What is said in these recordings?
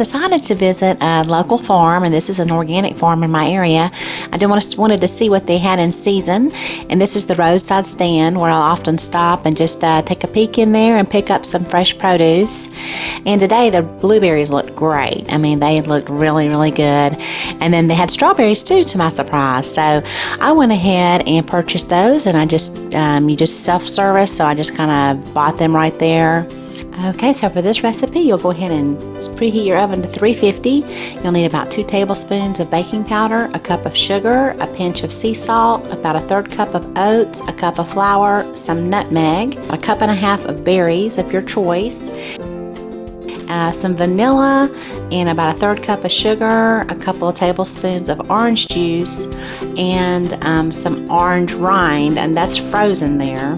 decided to visit a local farm, and this is an organic farm in my area. I wanted to see what they had in season, and this is the roadside stand where I'll often stop and just take a peek in there and pick up some fresh produce. And today the blueberries looked great. I mean, they looked really, really good. And then they had strawberries too, to my surprise. So I went ahead and purchased those, and I just you just self-service, so I just kind of bought them right there. Okay, so for this recipe, you'll go ahead and preheat your oven to 350. You'll need about 2 tablespoons of baking powder, a cup of sugar, a pinch of sea salt, about a 1/3 cup of oats, a cup of flour, some nutmeg, a cup and a half of berries of your choice, some vanilla, and about a 1/3 cup of sugar, a couple of tablespoons of orange juice, and some orange rind, and that's frozen there.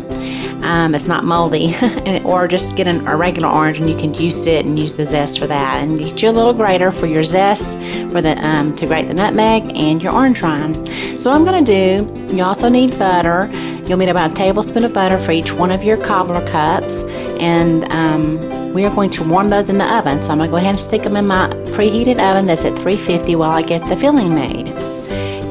It's not moldy, or just get a regular orange and you can juice it and use the zest for that. And get you a little grater for your zest for the to grate the nutmeg and your orange rind. So what I'm going to do, you also need butter. You'll need about a tablespoon of butter for each one of your cobbler cups, and we are going to warm those in the oven. So I'm going to go ahead and stick them in my preheated oven that's at 350 while I get the filling made.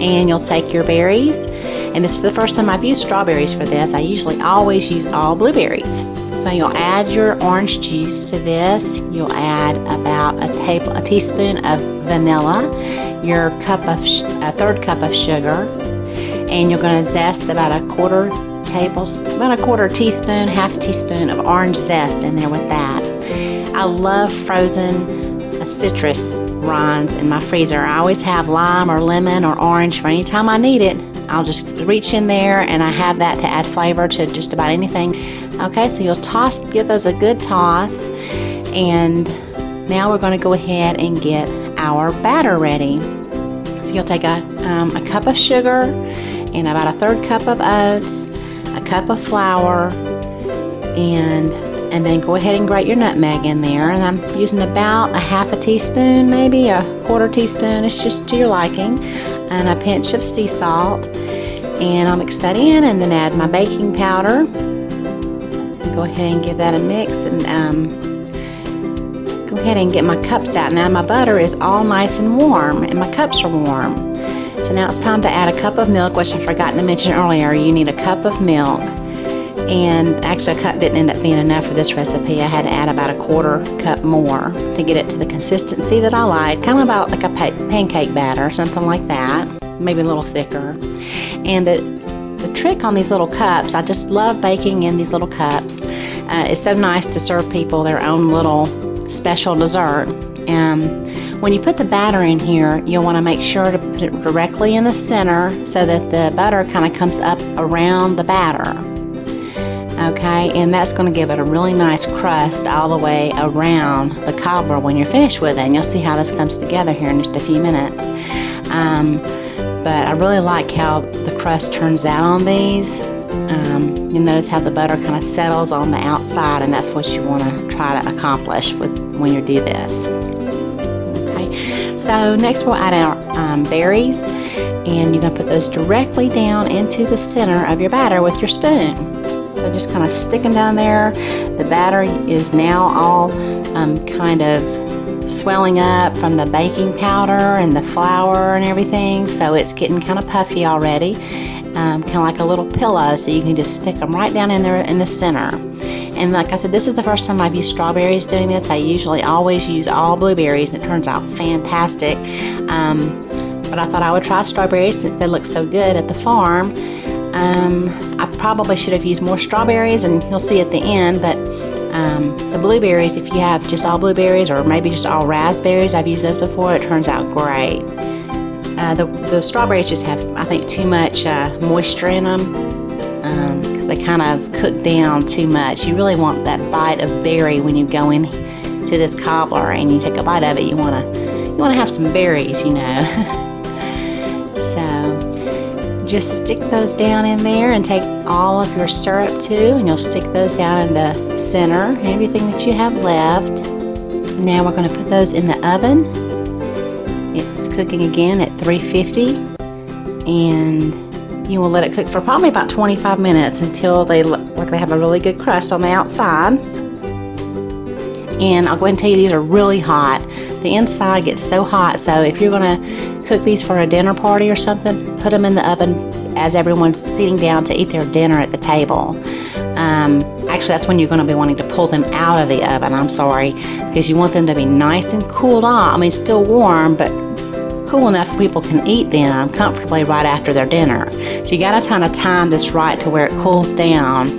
And you'll take your berries, and this is the first time I've used strawberries for this. I usually always use all blueberries. So you'll add your orange juice to this. You'll add about a teaspoon of vanilla, your a 1/3 cup of sugar, and you're going to zest about a quarter teaspoon, half a teaspoon of orange zest in there with that. I love frozen citrus rinds in my freezer. I always have lime or lemon or orange for any time I need it. I'll just reach in there and I have that to add flavor to just about anything. Okay, so you'll give those a good toss, and now we're going to go ahead and get our batter ready. So you'll take a cup of sugar and about a 1/3 cup of oats, a cup of flour, and then go ahead and grate your nutmeg in there. And I'm using about a half a teaspoon, maybe a 1/4 teaspoon, it's just to your liking, and a pinch of sea salt. And I'll mix that in and then add my baking powder. And go ahead and give that a mix, and go ahead and get my cups out. Now my butter is all nice and warm, and my cups are warm. So now it's time to add a cup of milk, which I forgot to mention earlier. You need a cup of milk. And actually a cup didn't end up being enough for this recipe. I had to add about a 1/4 cup more to get it to the consistency that I like, kind of about like a pancake batter, something like that, maybe a little thicker. And the trick on these little cups, I just love baking in these little cups. It's so nice to serve people their own little special dessert. When you put the batter in here, you'll want to make sure to put it directly in the center so that the butter kind of comes up around the batter. Okay, and that's going to give it a really nice crust all the way around the cobbler when you're finished with it. And you'll see how this comes together here in just a few minutes. But I really like how the crust turns out on these. You notice how the butter kind of settles on the outside, and that's what you want to try to accomplish when you do this. Okay, so next we'll add our berries, and you're going to put those directly down into the center of your batter with your spoon. So just kind of stick them down there. The batter is now all kind of swelling up from the baking powder and the flour and everything, so it's getting kind of puffy already, kind of like a little pillow, so you can just stick them right down in there in the center. And like I said, this is the first time I've used strawberries doing this. I usually always use all blueberries, and it turns out fantastic. But I thought I would try strawberries since they look so good at the farm. I probably should have used more strawberries, and you'll see at the end, but the blueberries, if you have just all blueberries or maybe just all raspberries, I've used those before, it turns out great. The strawberries just have, I think, too much moisture in them because they kind of cook down too much. You really want that bite of berry when you go in to this cobbler and you take a bite of it. You want to have some berries, you know. So just stick those down in there and take all of your syrup too, and you'll stick those down in the center, everything that you have left. Now we're going to put those in the oven. It's cooking again at 350, and you will let it cook for probably about 25 minutes until they look like they have a really good crust on the outside. And I'll go ahead and tell you, these are really hot, The inside gets so hot, so if you're going to cook these for a dinner party or something, put them in the oven as everyone's sitting down to eat their dinner at the table. Actually, that's when you're going to be wanting to pull them out of the oven, I'm sorry, because you want them to be nice and cooled off. I mean, still warm, but cool enough people can eat them comfortably right after their dinner. So you got to kind of time this right to where it cools down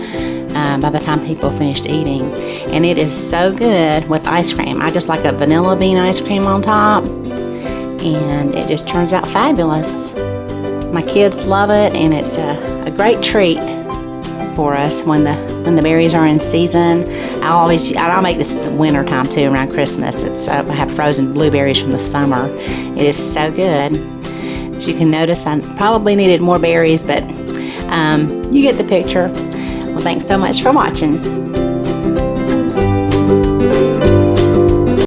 by the time people have finished eating. And it is so good with ice cream. I just like a vanilla bean ice cream on top, and it just turns out fabulous. My kids love it, and it's a great treat for us when the berries are in season. I'll make this in the winter time too, around Christmas. I have frozen blueberries from the summer. It is so good. As you can notice, I probably needed more berries, but you get the picture. Well, thanks so much for watching.